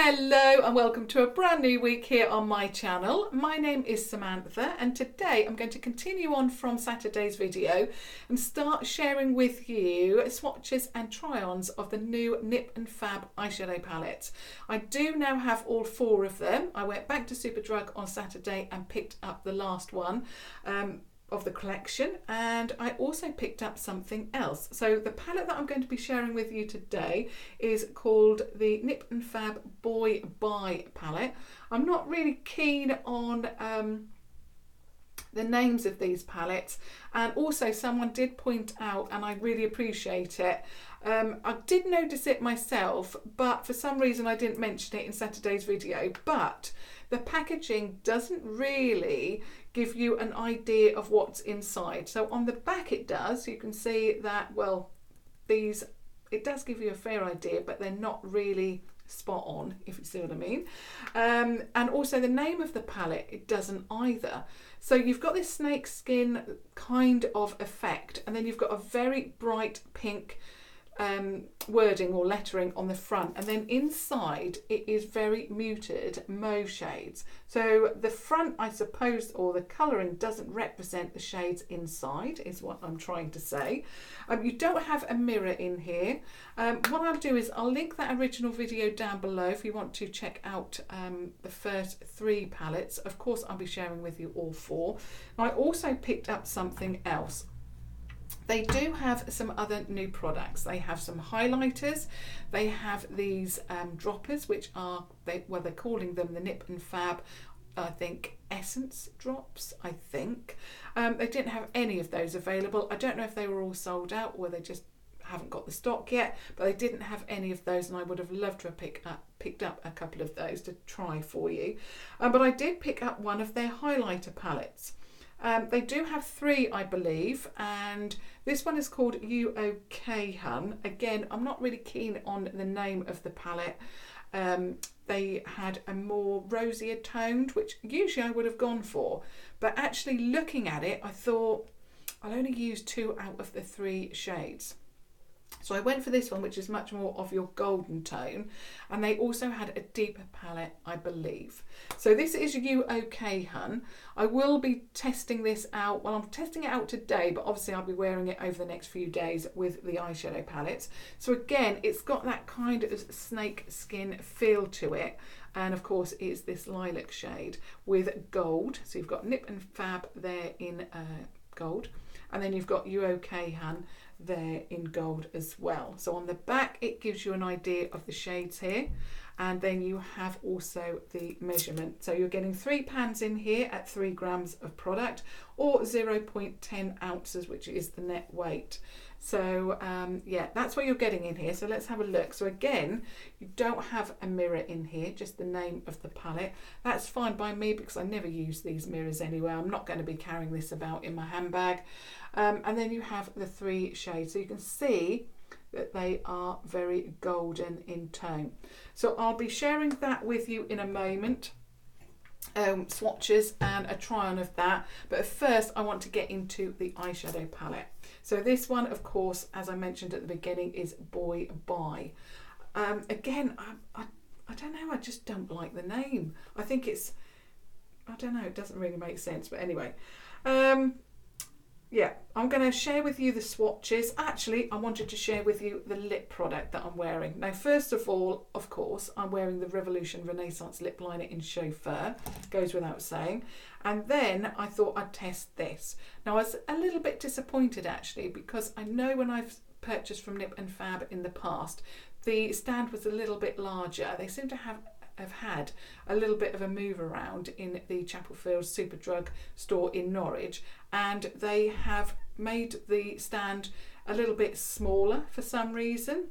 Hello and welcome to a brand new week here on my channel. My name is Samantha and today I'm going to continue on from Saturday's video and start sharing with you swatches and try-ons of the new Nip and Fab eyeshadow palettes. I do now have all four of them. I went back to Superdrug on Saturday and picked up the last one of the collection, and I also picked up something else. So the palette that I'm going to be sharing with you today is called the Nip and Fab Boy Buy palette. I'm not really keen on the names of these palettes, and also someone did point out, and I really appreciate it, I did notice it myself, but for some reason I didn't mention it in Saturday's video, but the packaging doesn't really give you an idea of what's inside. So on the back it does. You can see that, well, it does give you a fair idea, but they're not really spot on, if you see what I mean. And also the name of the palette, it doesn't either. So you've got this snake skin kind of effect, and then you've got a very bright pink wording or lettering on the front, and then inside it is very muted mauve shades. So the front, I suppose, or the colouring doesn't represent the shades inside, is what I'm trying to say. You don't have a mirror in here. What I'll do is I'll link that original video down below if you want to check out the first three palettes. Of course I'll be sharing with you all four. I also picked up something else. They do have some other new products. They have some highlighters. They have these droppers, which are, they're calling them the Nip and Fab, I think, Essence drops, I think. They didn't have any of those available. I don't know if they were all sold out or they just haven't got the stock yet, but they didn't have any of those, and I would have loved to have picked up a couple of those to try for you. But I did pick up one of their highlighter palettes. They do have three, I believe, and this one is called You OK Hun. Again, I'm not really keen on the name of the palette. They had a more rosier toned, which usually I would have gone for, but actually looking at it, I thought I'll only use two out of the three shades. So I went for this one, which is much more of your golden tone, and they also had a deeper palette, I believe. So this is You OK Hun. I will be testing this out. Well, I'm testing it out today, but obviously I'll be wearing it over the next few days with the eyeshadow palettes. So again, it's got that kind of snake skin feel to it. And of course, it's this lilac shade with gold. So you've got Nip and Fab there in gold. And then you've got You OK Hun there in gold as well. So on the back it gives you an idea of the shades here, and then you have also the measurement. So you're getting 3 pans in here at 3 grams of product, or 0.10 ounces, which is the net weight. So yeah, that's what you're getting in here. So let's have a look. So again, you don't have a mirror in here, just the name of the palette. That's fine by me because I never use these mirrors anyway. I'm not going to be carrying this about in my handbag. And then you have the 3 shades. So you can see that they are very golden in tone. So I'll be sharing that with you in a moment. Swatches and a try on of that, but first I want to get into the eyeshadow palette. So this one, of course, as I mentioned at the beginning, is Boy Buy. Again, I don't know, I just don't like the name. I think it's, I don't know, it doesn't really make sense, but anyway. Yeah, I'm going to share with you the swatches. Actually, I wanted to share with you the lip product that I'm wearing. Now, first of all, of course, I'm wearing the Revolution Renaissance Lipliner in Chauffeur. Goes without saying. And then I thought I'd test this. Now, I was a little bit disappointed, actually, because I know when I've purchased from Nip and Fab in the past, the stand was a little bit larger. They seem to have had a little bit of a move around in the Chapel Field Superdrug store in Norwich, and they have made the stand a little bit smaller for some reason,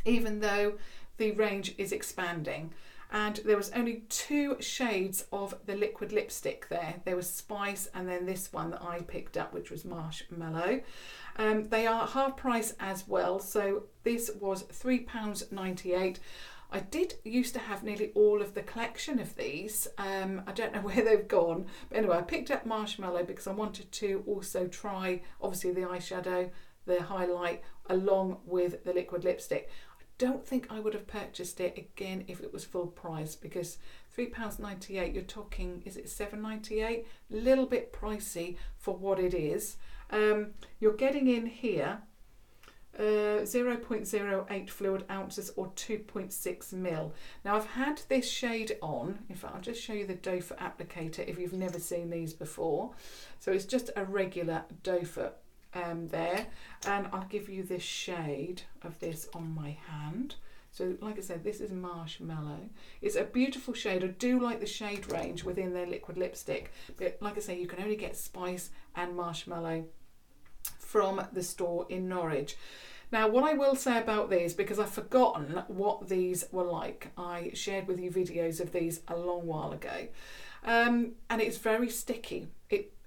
even though the range is expanding. And there was only 2 shades of the liquid lipstick there. There was Spice and then this one that I picked up, which was Marshmallow. They are half price as well, so this was £3.98. I did used to have nearly all of the collection of these. I don't know where they've gone. But anyway, I picked up Marshmallow because I wanted to also try, obviously, the eyeshadow, the highlight, along with the liquid lipstick. I don't think I would have purchased it again if it was full price, because £3.98, you're talking, is it £7.98? A little bit pricey for what it is. You're getting in here 0.08 fluid ounces or 2.6 mil. Now I've had this shade on. In fact, I'll just show you the doe foot applicator if you've never seen these before. So it's just a regular doe foot there, and I'll give you this shade of this on my hand. So like I said, this is Marshmallow. It's a beautiful shade. I do like the shade range within their liquid lipstick, but like I say, you can only get Spice and Marshmallow from the store in Norwich. Now what I will say about these, because I've forgotten what these were like, I shared with you videos of these a long while ago, and it's very sticky.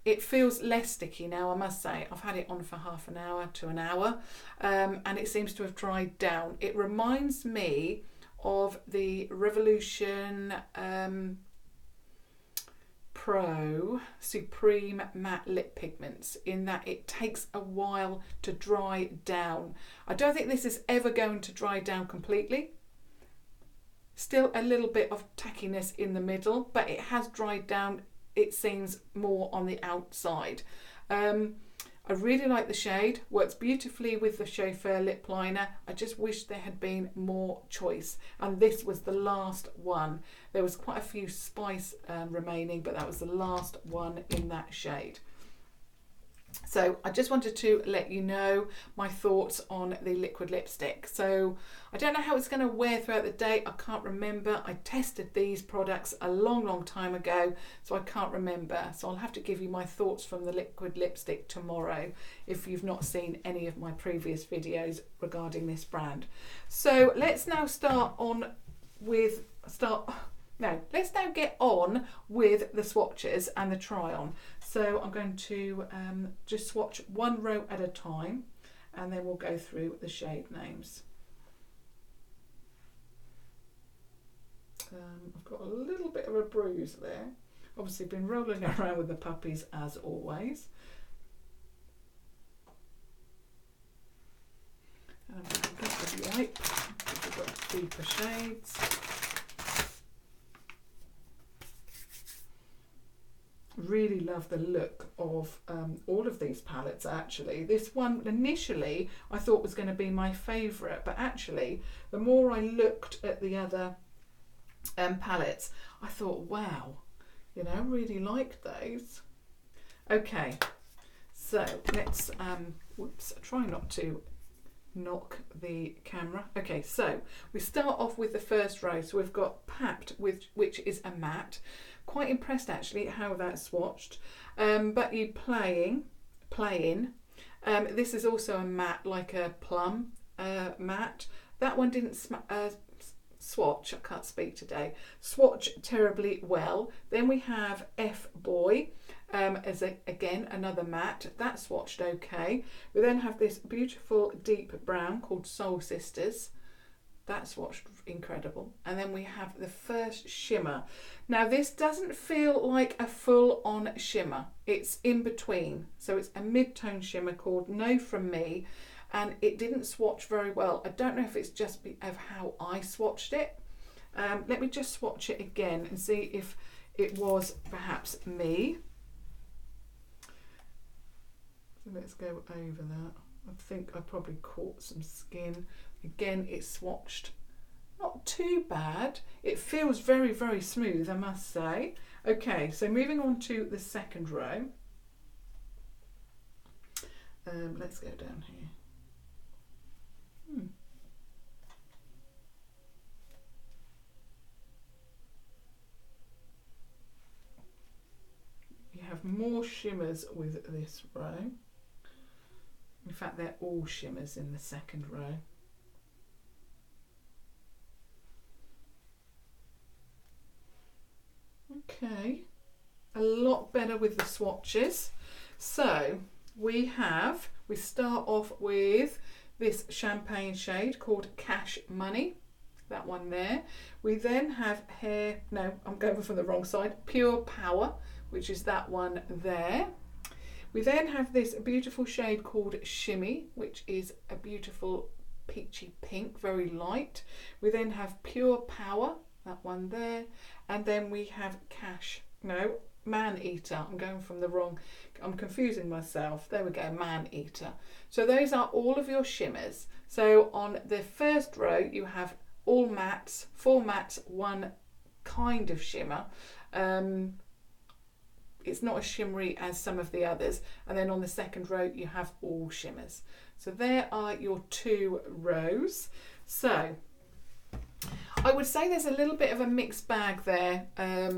It feels less sticky now, I must say. I've had it on for half an hour to an hour, and it seems to have dried down. It reminds me of the Revolution Pro Supreme Matte Lip Pigments, in that it takes a while to dry down. I don't think this is ever going to dry down completely. Still a little bit of tackiness in the middle, but it has dried down, it seems, more on the outside. I really like the shade, works beautifully with the Chauffeur lip liner. I just wish there had been more choice, and this was the last one. There was quite a few Spice remaining, but that was the last one in that shade. So I just wanted to let you know my thoughts on the liquid lipstick. So I don't know how it's going to wear throughout the day. I can't remember. I tested these products a long time ago, so I can't remember. So I'll have to give you my thoughts from the liquid lipstick tomorrow if you've not seen any of my previous videos regarding this brand. So let's now let's now get on with the swatches and the try on. So I'm going to just swatch one row at a time, and then we'll go through the shade names. I've got a little bit of a bruise there. Obviously been rolling around with the puppies as always. And I'm going to get the wipe because we've got deeper shades. Really love the look of all of these palettes actually. This one initially I thought was going to be my favourite, but actually the more I looked at the other palettes, I thought, wow, you know, I really liked those. Okay, so let's whoops, try not to knock the camera. Okay, so we start off with the first row. So we've got Packed, which is a matte. Quite impressed actually at how that's swatched, but you playing. This is also a matte, like a plum matte. That one didn't swatch, I can't speak today, swatch terribly well. Then we have Fab Boy as again another matte, that swatched okay. We then have this beautiful deep brown called Soul Sisters. That swatched incredible. And then we have the first shimmer. Now this doesn't feel like a full-on shimmer. It's in between. So it's a mid-tone shimmer called No From Me, and it didn't swatch very well. I don't know if it's just of how I swatched it. Let me just swatch it again and see if it was perhaps me. So let's go over that. I think I probably caught some skin. Again, it's swatched not too bad. It feels very smooth, I must say. Okay, so moving on to the second row. Let's go down here. You have more shimmers with this row. In fact, they're all shimmers in the second row. Okay, a lot better with the swatches. So we start off with this champagne shade called Cash Money, that one there. We then have I'm going for the wrong side, Pure Power, which is that one there. We then have this beautiful shade called Shimmy, which is a beautiful peachy pink, very light. We then have Pure Power, that one there, and then we have Man Eater. I'm going from the wrong, I'm confusing myself. There we go, Man Eater. So those are all of your shimmers. So on the first row you have all mattes, 4 mattes, 1 kind of shimmer. It's not as shimmery as some of the others. And then on the second row you have all shimmers. So there are your 2 rows. So I would say there's a little bit of a mixed bag there.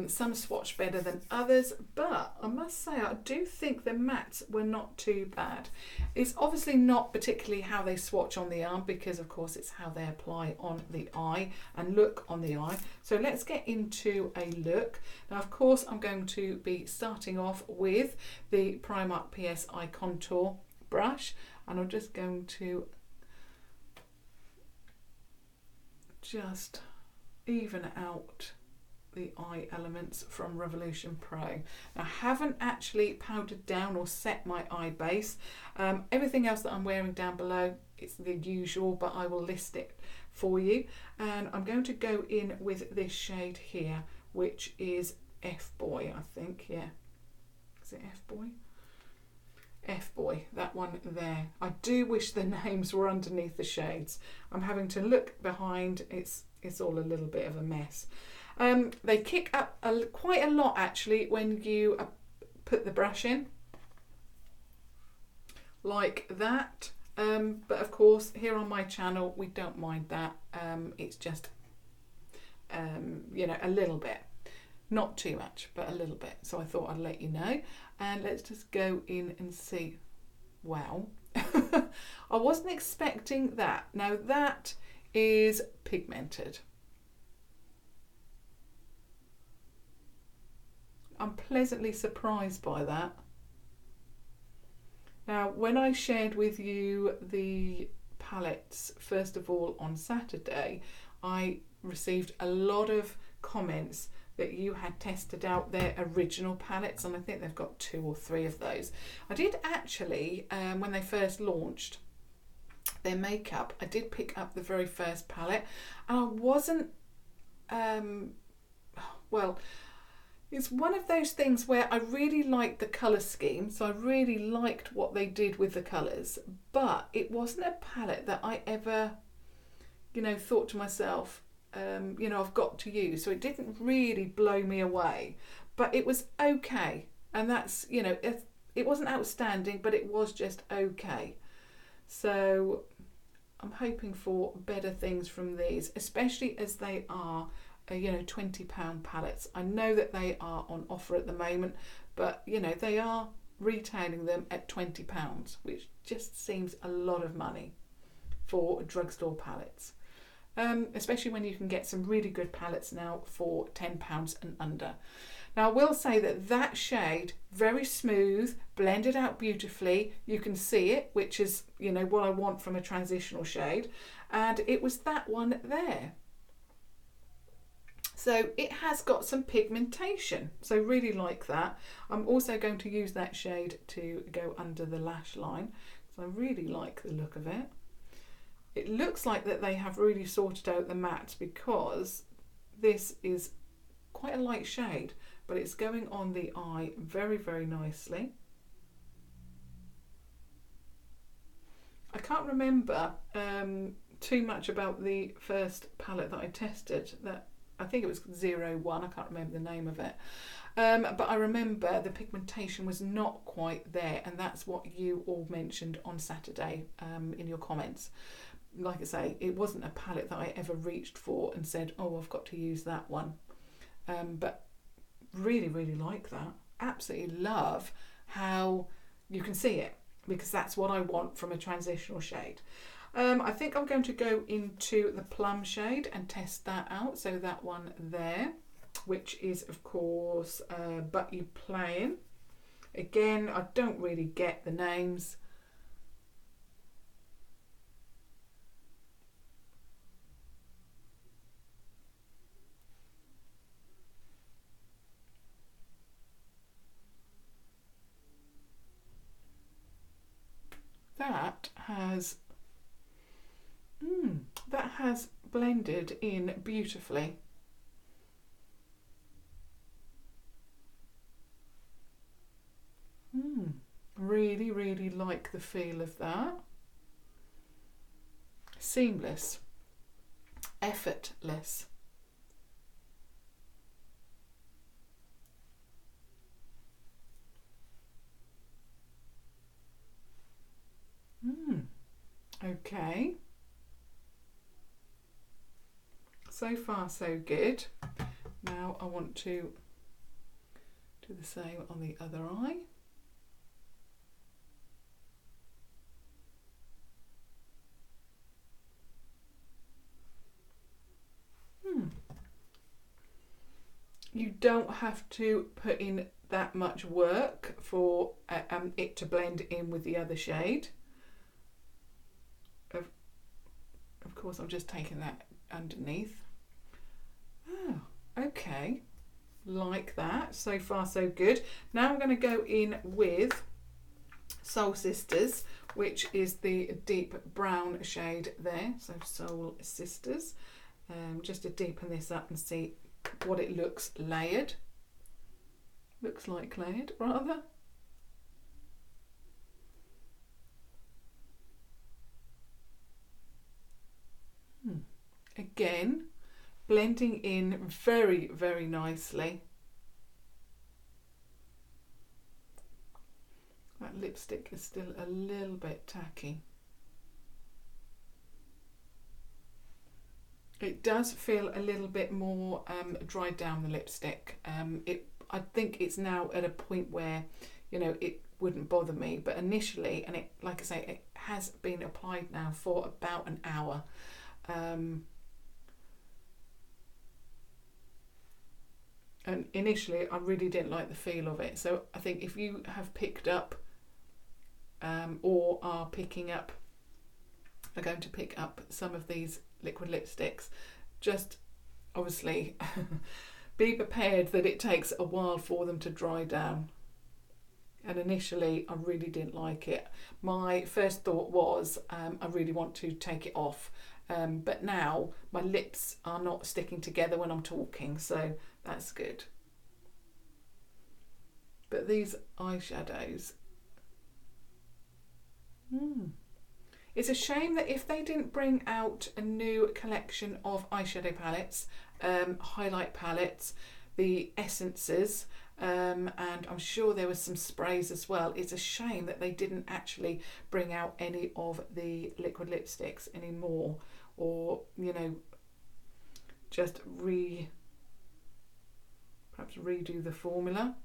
Some swatch better than others, but I must say I do think the mattes were not too bad. It's obviously not particularly how they swatch on the arm, because of course it's how they apply on the eye and look on the eye. So let's get into a look. Now of course I'm going to be starting off with the Primark PS Eye Contour brush, and I'm just going to just even out the eye elements from Revolution Pro. Now, I haven't actually powdered down or set my eye base. Everything else that I'm wearing down below, it's the usual, but I will list it for you. And I'm going to go in with this shade here, which is F Boy, I think. Yeah, is it F Boy? F Boy, that one there. I do wish the names were underneath the shades. I'm having to look behind. It's all a little bit of a mess. They kick up quite a lot actually when you put the brush in, like that. But of course here on my channel we don't mind that. It's just you know, a little bit. Not too much, but a little bit. So I thought I'd let you know. And let's just go in and see. Wow. I wasn't expecting that. Now that is pigmented. I'm pleasantly surprised by that. Now, when I shared with you the palettes, first of all on Saturday, I received a lot of comments that you had tested out their original palettes, and I think they've got 2 or 3 of those. I did actually, when they first launched their makeup, I did pick up the very first palette, and I wasn't, well, it's one of those things where I really liked the colour scheme, so I really liked what they did with the colours, but it wasn't a palette that I ever, you know, thought to myself, you know, I've got to use. So it didn't really blow me away, but it was okay. And that's, you know, it wasn't outstanding, but it was just okay. So I'm hoping for better things from these, especially as they are, you know, £20 palettes. I know that they are on offer at the moment, but, you know, they are retailing them at £20, which just seems a lot of money for drugstore palettes. Especially when you can get some really good palettes now for £10 and under. Now I will say that that shade, very smooth, blended out beautifully. You can see it, which is, you know, what I want from a transitional shade. And it was that one there. So it has got some pigmentation, so really like that. I'm also going to use that shade to go under the lash line, so I really like the look of it. It looks like that they have really sorted out the matte, because this is quite a light shade, but it's going on the eye very, very nicely. I can't remember too much about the first palette that I tested. That I think it was 01, I can't remember the name of it. But I remember the pigmentation was not quite there, and that's what you all mentioned on Saturday in your comments. Like I say, it wasn't a palette that I ever reached for and said, oh, I've got to use that one. But really, really like that. Absolutely love how you can see it, because that's what I want from a transitional shade. I think I'm going to go into the plum shade and test that out. So that one there, which is of course But You Playing. Again, I don't really get the names. That has, has blended in beautifully. Really, really like the feel of that. Seamless, effortless. Okay. So far so good. Now I want to do the same on the other eye. You don't have to put in that much work for it to blend in with the other shade. Of course, I'm just taking that underneath. Oh, okay. Like that. So far, so good. Now I'm going to go in with Soul Sisters, which is the deep brown shade there. So Soul Sisters. Just to deepen this up and see what it looks layered. Looks like layered, rather. Again, blending in very, very nicely. That lipstick is still a little bit tacky. It does feel a little bit more dried down, the lipstick. I think it's now at a point where, you know, it wouldn't bother me, but initially, and it, like I say, it has been applied now for about an hour. And initially I really didn't like the feel of it. So I think if you have picked up or are going to pick up some of these liquid lipsticks, just obviously be prepared that it takes a while for them to dry down. And initially I really didn't like it. My first thought was I really want to take it off, but now my lips are not sticking together when I'm talking, so that's good. But these eyeshadows, it's a shame that if they didn't bring out a new collection of eyeshadow palettes, highlight palettes, the essences, and I'm sure there was some sprays as well. It's a shame that they didn't actually bring out any of the liquid lipsticks anymore, or, you know, just perhaps redo the formula.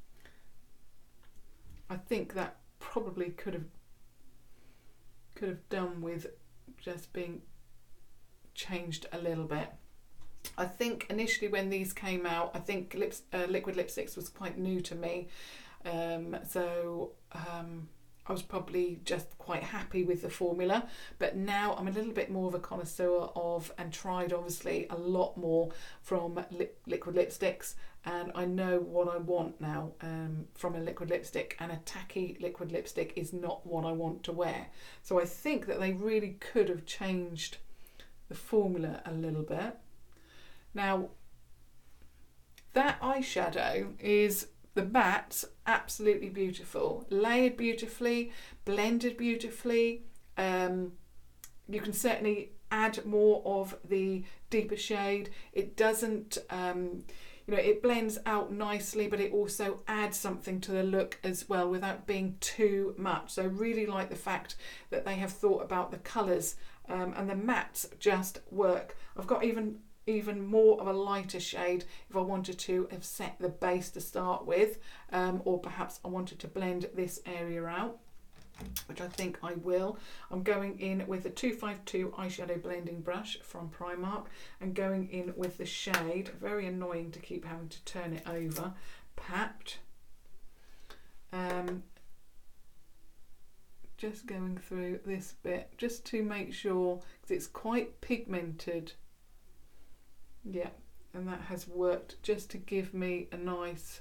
I think that probably could have done with just being changed a little bit. I think initially when these came out, I think liquid lipsticks was quite new to me, so I was probably just quite happy with the formula. But now I'm a little bit more of a connoisseur of, and tried obviously a lot more from liquid lipsticks, and I know what I want now from a liquid lipstick, and a tacky liquid lipstick is not what I want to wear. So I think that they really could have changed the formula a little bit. Now, that eyeshadow is, the matte's absolutely beautiful, layered beautifully, blended beautifully. You can certainly add more of the deeper shade. It doesn't, you know, it blends out nicely, but it also adds something to the look as well without being too much. So I really like the fact that they have thought about the colours, and the mattes just work. I've got even more of a lighter shade if I wanted to have set the base to start with, or perhaps I wanted to blend this area out, which I think I will. I'm going in with the 252 eyeshadow blending brush from Primark, and going in with the shade, very annoying to keep having to turn it over, Papped. Just going through this bit just to make sure, because it's quite pigmented. Yeah, and that has worked just to give me a nice,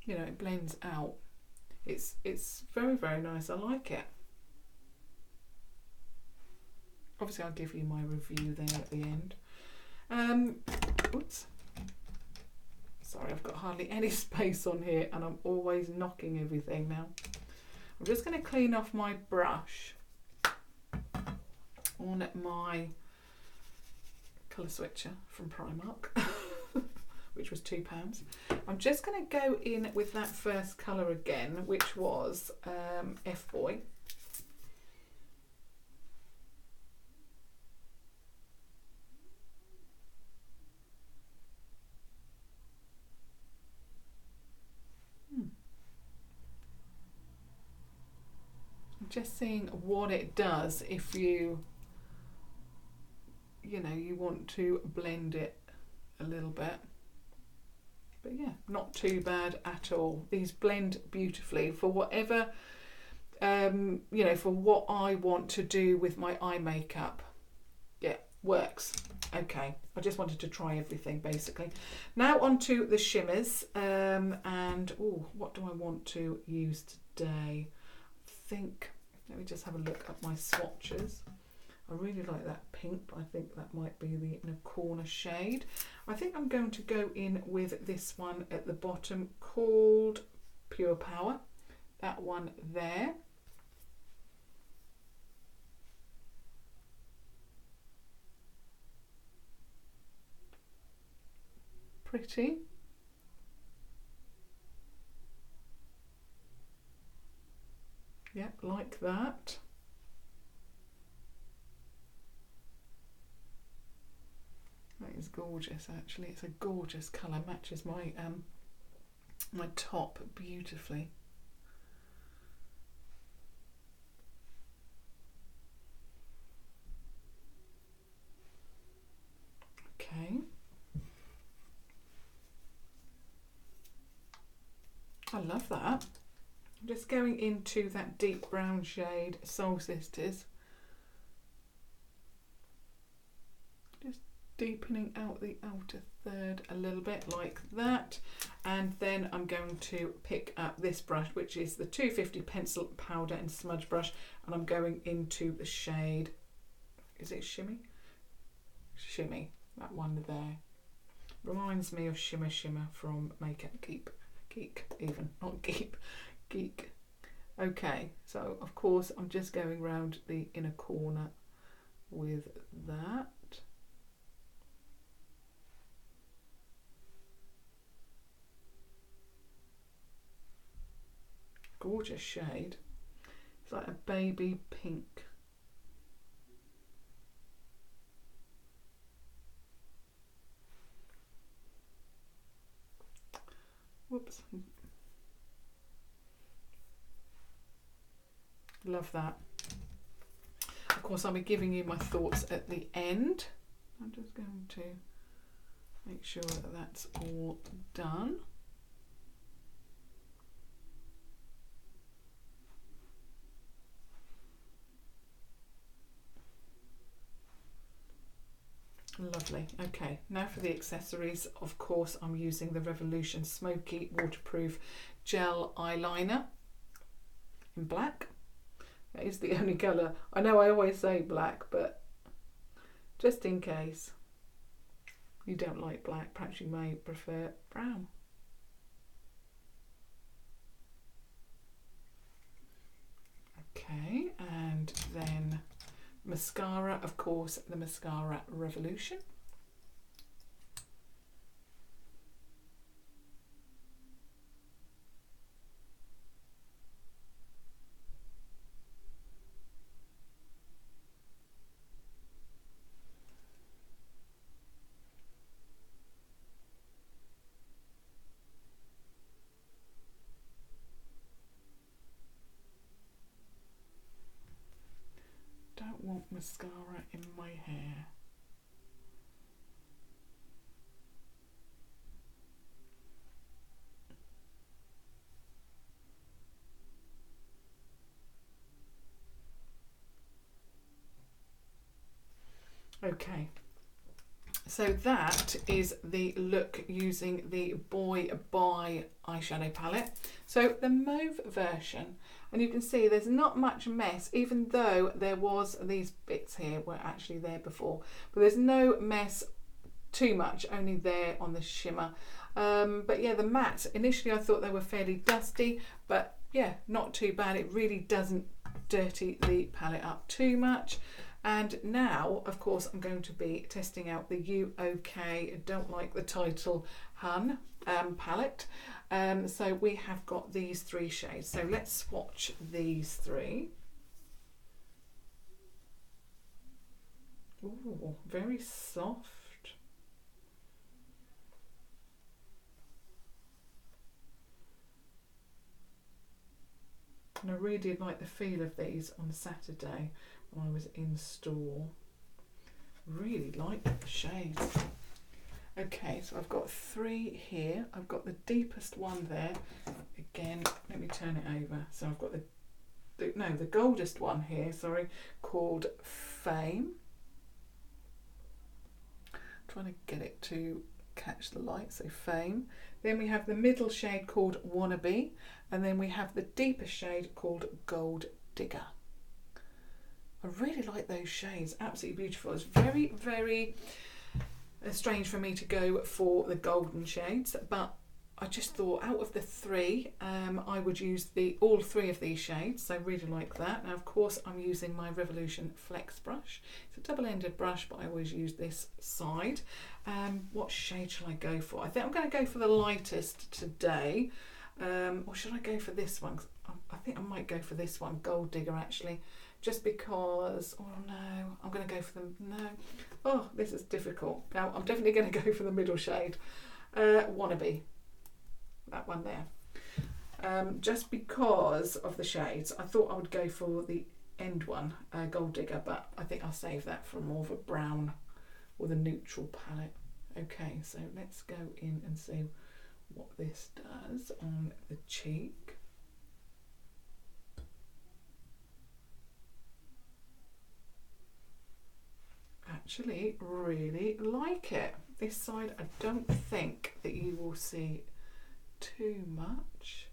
you know, it blends out. It's very, very nice. I like it. obviously I'll give you my review there at the end. Oops. Sorry, I've got hardly any space on here and I'm always knocking everything now. I'm just going to clean off my brush on my colour switcher from Primark, which was £2. I'm just going to go in with that first colour again, which was Fab Boy. Just seeing what it does if you know, you want to blend it a little bit. But yeah, not too bad at all. These blend beautifully for whatever, you know, for what I want to do with my eye makeup. Yeah, works. Okay, I just wanted to try everything basically. Now onto the shimmers, and oh, what do I want to use today? I think, let me just have a look at my swatches. I really like that pink, but I think that might be the inner corner shade. I think I'm going to go in with this one at the bottom called Pure Power. That one there. Pretty. Yeah, like that. That is gorgeous actually. It's a gorgeous colour, matches my my top beautifully. Okay. I love that. I'm just going into that deep brown shade, Soul Sisters. Just deepening out the outer third a little bit like that. And then I'm going to pick up this brush, which is the 250 Pencil Powder and Smudge Brush. And I'm going into the shade, is it Shimmy? Shimmy, that one there. Reminds me of Shimmer Shimmer from Makeup Geek. Geek, even, not Geek. Geek. Okay, so of course I'm just going round the inner corner with that. Gorgeous shade. It's like a baby pink. Whoops. Love that. Of course, I'll be giving you my thoughts at the end. I'm just going to make sure that that's all done. Lovely. Okay, now for the accessories. Of course, I'm using the Revolution Smoky Waterproof Gel Eyeliner in black. That is the only colour. I know I always say black, but just in case you don't like black, perhaps you may prefer brown. Okay, and then mascara, of course, the Mascara Revolution. Don't want mascara in my hair. Okay, So that is the look using the Boy by eyeshadow palette. So the mauve version, and you can see there's not much mess, even though there was these bits here were actually there before, but there's no mess too much, only there on the shimmer. But yeah, the matte, initially I thought they were fairly dusty, but yeah, not too bad. It really doesn't dirty the palette up too much. And now, of course, I'm going to be testing out the You OK Don't Like the Title Hun palette. So we have got these 3 shades. So let's swatch these 3. Ooh, very soft. And I really did like the feel of these on Saturday when I was in store. Really like the shades. Okay, so I've got 3 here. I've got the deepest one there. Again, let me turn it over. So I've got the goldest one here, sorry, called Fame. I'm trying to get it to catch the light, so Fame. Then we have the middle shade called Wannabe, and then we have the deepest shade called Gold Digger. I really like those shades, absolutely beautiful. It's very, very strange for me to go for the golden shades, but I just thought out of the 3, I would use all 3 of these shades, so I really like that. Now, of course, I'm using my Revolution Flex brush. It's a double-ended brush, but I always use this side. What shade shall I go for? I think I'm going to go for the lightest today, or should I go for this one? I think I might go for this one, Gold Digger, actually, just because, oh no, I'm going to go for no. Oh, this is difficult. Now, I'm definitely going to go for the middle shade, Wannabe. That one there, just because of the shades. I thought I would go for the end one, Gold Digger, but I think I'll save that for more of a brown or the neutral palette. Okay, so let's go in and see what this does on the cheek. Actually, really like it. This side, I don't think that you will see too much.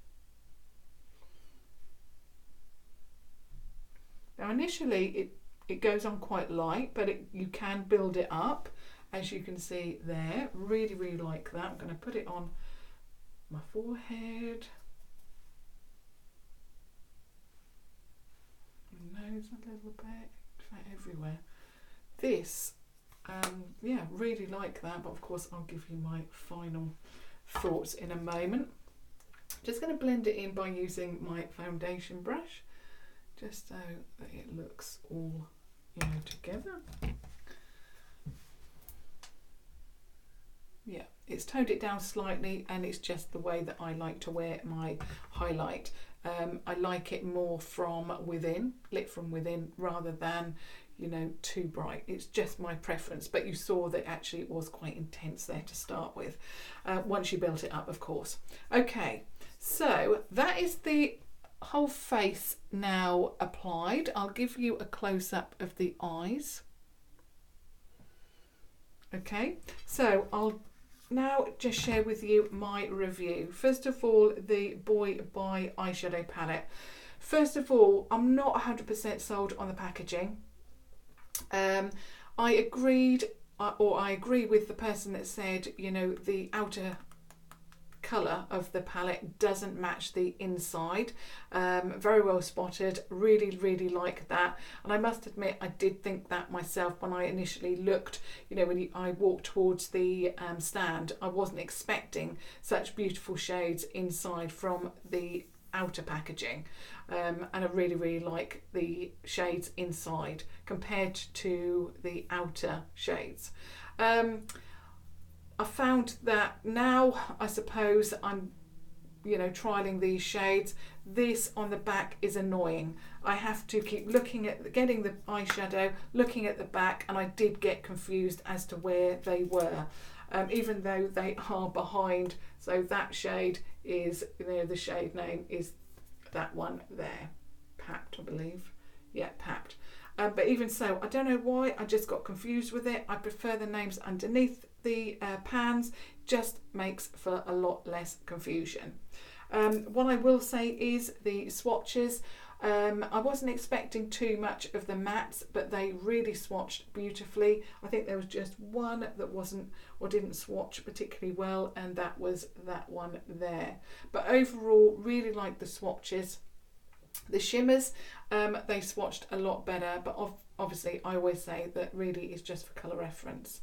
Now initially it goes on quite light, but you can build it up, as you can see there. Really, really like that. I'm going to put it on my forehead, my nose a little bit, in fact everywhere. This, yeah, really like that, but of course I'll give you my final thoughts in a moment. Just going to blend it in by using my foundation brush, just so that it looks all, you know, together. Yeah, it's toned it down slightly, and it's just the way that I like to wear my highlight. I like it more from within, lit from within, rather than, you know, too bright. It's just my preference, but you saw that actually it was quite intense there to start with, once you built it up, of course. Okay, so that is the whole face now applied. I'll give you a close-up of the eyes. Okay, so I'll now just share with you my review. First of all, the Boy by eyeshadow palette. First of all, I'm not 100% sold on the packaging. I agree with the person that said, you know, the outer colour of the palette doesn't match the inside. Very well spotted. Really, really like that. And I must admit, I did think that myself when I initially looked, you know, when I walked towards the stand. I wasn't expecting such beautiful shades inside from the outer packaging, and I really, really like the shades inside compared to the outer shades. I found that now, I suppose I'm, you know, trialing these shades. This on the back is annoying. I have to keep looking at getting the eyeshadow, looking at the back, and I did get confused as to where they were, even though they are behind. So that shade is, you know, the shade name is that one there, Papped, I believe. Yeah, Papped. But even so, I don't know why, I just got confused with it. I prefer the names underneath the pans, just makes for a lot less confusion. What I will say is the swatches. I wasn't expecting too much of the mattes, but they really swatched beautifully. I think there was just one that wasn't or didn't swatch particularly well, and that was that one there. But overall, really like the swatches. The shimmers, they swatched a lot better, but obviously I always say that really is just for colour reference.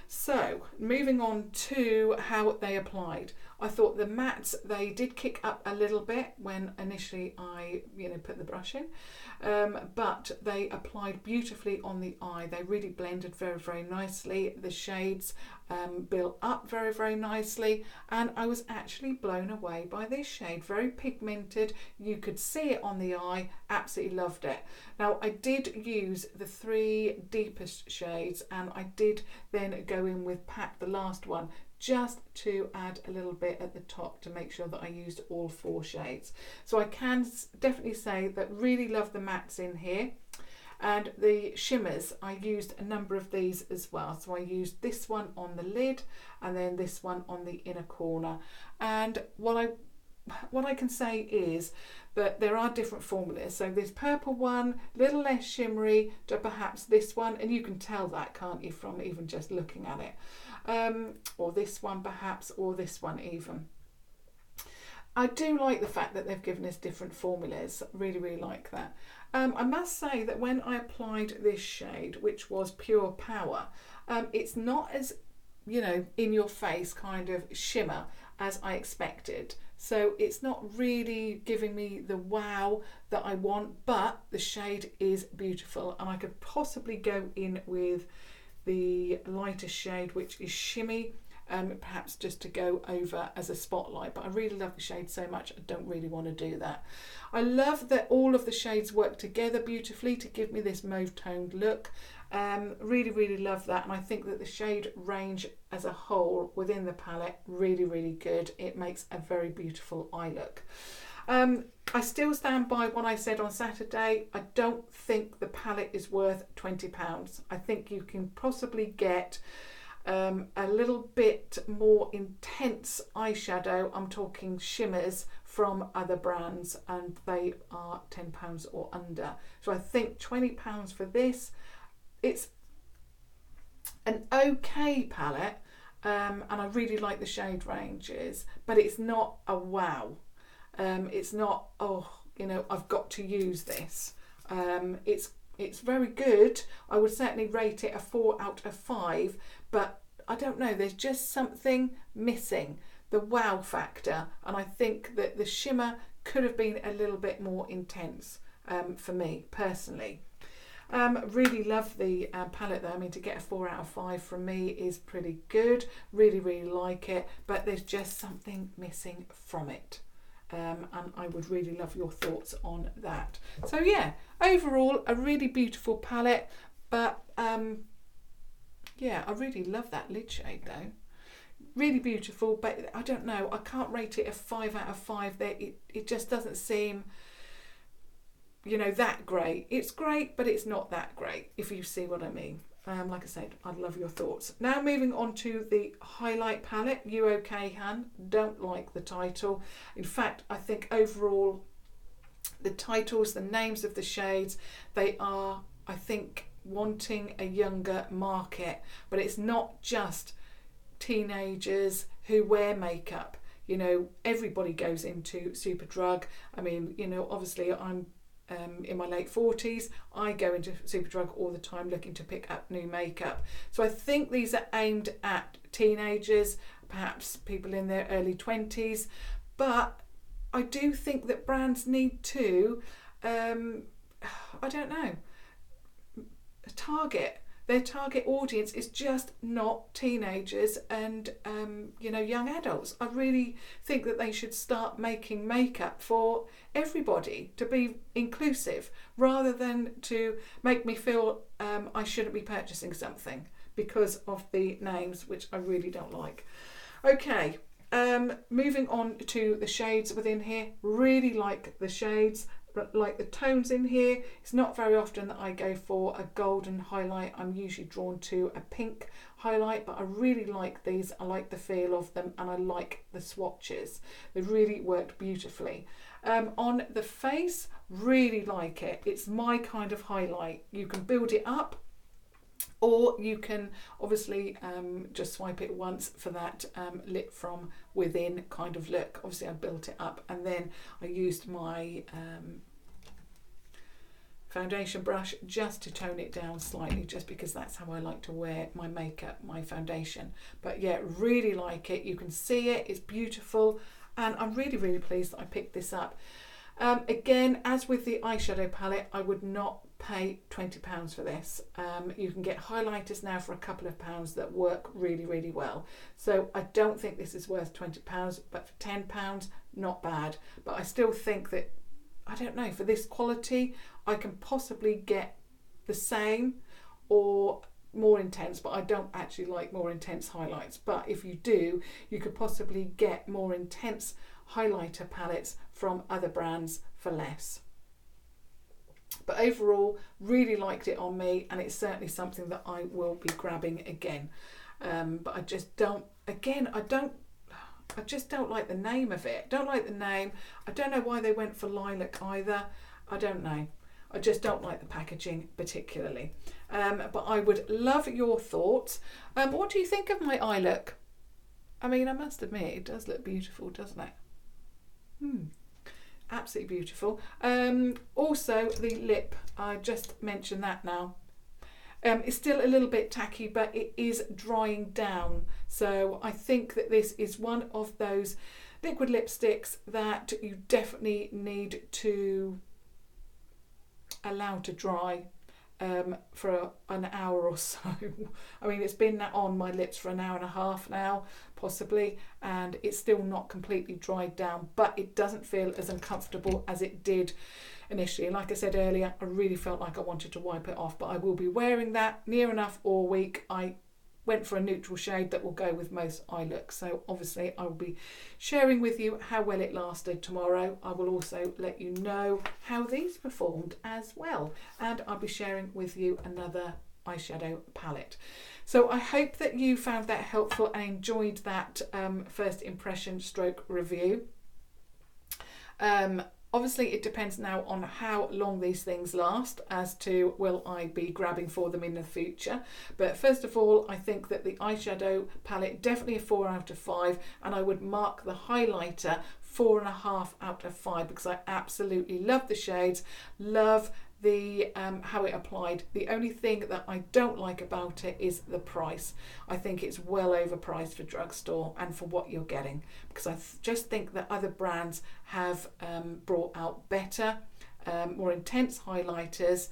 So moving on to how they applied. I thought the mattes, they did kick up a little bit when initially I put the brush in, but they applied beautifully on the eye. They really blended very, very nicely. The shades built up very, very nicely, and I was actually blown away by this shade. Very pigmented, you could see it on the eye, absolutely loved it. Now I did use the 3 deepest shades, and I did then go in with Pat, the last one, just to add a little bit at the top to make sure that I used all 4 shades. So I can definitely say that really love the mattes in here. And the shimmers, I used a number of these as well. So I used this one on the lid and then this one on the inner corner. And what I can say is that there are different formulas. So this purple one, a little less shimmery to perhaps this one, and you can tell that, can't you, from even just looking at it. Or this one perhaps, or this one even. I do like the fact that they've given us different formulas. Really, really like that. I must say that when I applied this shade, which was Pure Power, it's not as, in your face kind of shimmer as I expected. So it's not really giving me the wow that I want, but the shade is beautiful, and I could possibly go in with the lighter shade, which is Shimmy, perhaps just to go over as a spotlight. But I really love the shade so much, I don't really want to do that. I love that all of the shades work together beautifully to give me this mauve toned look. Really, really love that, and I think that the shade range as a whole within the palette, really, really good. It makes a very beautiful eye look. I still stand by what I said on Saturday. I don't think the palette is worth £20. I think you can possibly get a little bit more intense eyeshadow. I'm talking shimmers from other brands, and they are £10 or under. So I think £20 for this. It's an okay palette, and I really like the shade ranges, but it's not a wow. It's not, I've got to use this. It's very good. I would certainly rate it a 4 out of 5, but I don't know, there's just something missing, the wow factor, and I think that the shimmer could have been a little bit more intense for me personally. Really love the palette though. I mean, to get a 4 out of 5 from me is pretty good. Really, really like it, but there's just something missing from it. And I would really love your thoughts on that. So yeah, overall a really beautiful palette, but yeah, I really love that lid shade though. Really beautiful, but I don't know, I can't rate it a 5 out of 5 there. It just doesn't seem, that great. It's great, but it's not that great, if you see what I mean. Like I said, I'd love your thoughts. Now moving on to the highlight palette, You OK Hun. Don't like the title. In fact, I think overall the titles, the names of the shades, they are, I think, wanting a younger market, but it's not just teenagers who wear makeup. Everybody goes into Superdrug. I mean, obviously I'm in my late 40s, I go into Superdrug all the time looking to pick up new makeup. So I think these are aimed at teenagers, perhaps people in their early 20s, but I do think that brands need to, I don't know, target. Their target audience is just not teenagers and young adults. I really think that they should start making makeup for everybody, to be inclusive, rather than to make me feel I shouldn't be purchasing something because of the names, which I really don't like. Okay, moving on to the shades within here. Really like the shades. like the tones in here. It's not very often that I go for a golden highlight. I'm usually drawn to a pink highlight, but I really like these. I like the feel of them, and I like the swatches. They really worked beautifully. On the face, really like it. It's my kind of highlight. You can build it up, or you can obviously just swipe it once for that lit from within kind of look. Obviously I built it up, and then I used my foundation brush just to tone it down slightly, just because that's how I like to wear my makeup, my foundation. But yeah, really like it. You can see it, it's beautiful, and I'm really, really pleased that I picked this up. Again, as with the eyeshadow palette, I would not pay £20 for this. You can get highlighters now for a couple of pounds that work really, really well. So I don't think this is worth £20, but for £10, not bad. But I still think that, I don't know, for this quality, I can possibly get the same or more intense, but I don't actually like more intense highlights. But if you do, you could possibly get more intense highlighter palettes from other brands for less. But overall, really liked it on me, and it's certainly something that I will be grabbing again. But I just don't, again, I just don't like the name of it. Don't like the name. I don't know why they went for lilac either. I don't know. I just don't like the packaging particularly. But I would love your thoughts. What do you think of my eye look? I mean, I must admit, it does look beautiful, doesn't it? Absolutely beautiful. Also the lip, I just mentioned that now. It's still a little bit tacky, but it is drying down. So I think that this is one of those liquid lipsticks that you definitely need to allow to dry for an hour or so. I mean, it's been on my lips for an hour and a half now, possibly, and it's still not completely dried down, but it doesn't feel as uncomfortable as it did initially. And like I said earlier, I really felt like I wanted to wipe it off, but I will be wearing that near enough all week. I went for a neutral shade that will go with most eye looks, so obviously I will be sharing with you how well it lasted tomorrow. I will also let you know how these performed as well, and I'll be sharing with you another eyeshadow palette. So I hope that you found that helpful and enjoyed that first impression stroke review. Obviously it depends now on how long these things last as to will I be grabbing for them in the future. But first of all, I think that the eyeshadow palette definitely a 4 out of 5, and I would mark the highlighter 4.5 out of 5 because I absolutely love the shades, love the how it applied. The only thing that I don't like about it is the price. I think it's well overpriced for drugstore and for what you're getting, because I just think that other brands have brought out better, more intense highlighters,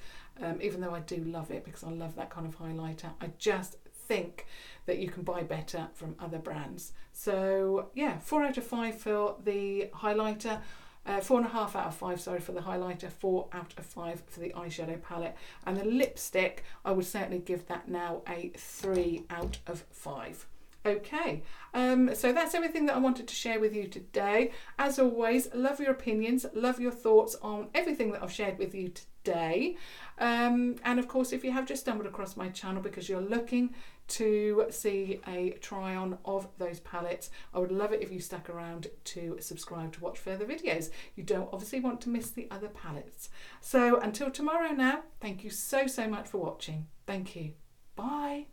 even though I do love it because I love that kind of highlighter. I just think that you can buy better from other brands. So yeah, 4 out of 5 for the highlighter, 4.5 out of 5, sorry, for the highlighter, 4 out of 5 for the eyeshadow palette, and the lipstick I would certainly give that now a 3 out of 5. Okay, so that's everything that I wanted to share with you today. As always, love your opinions, love your thoughts on everything that I've shared with you today. And of course, if you have just stumbled across my channel because you're looking to see a try on of those palettes, I would love it if you stuck around to subscribe to watch further videos. You don't obviously want to miss the other palettes. So until tomorrow now, thank you so much for watching. Thank you. Bye.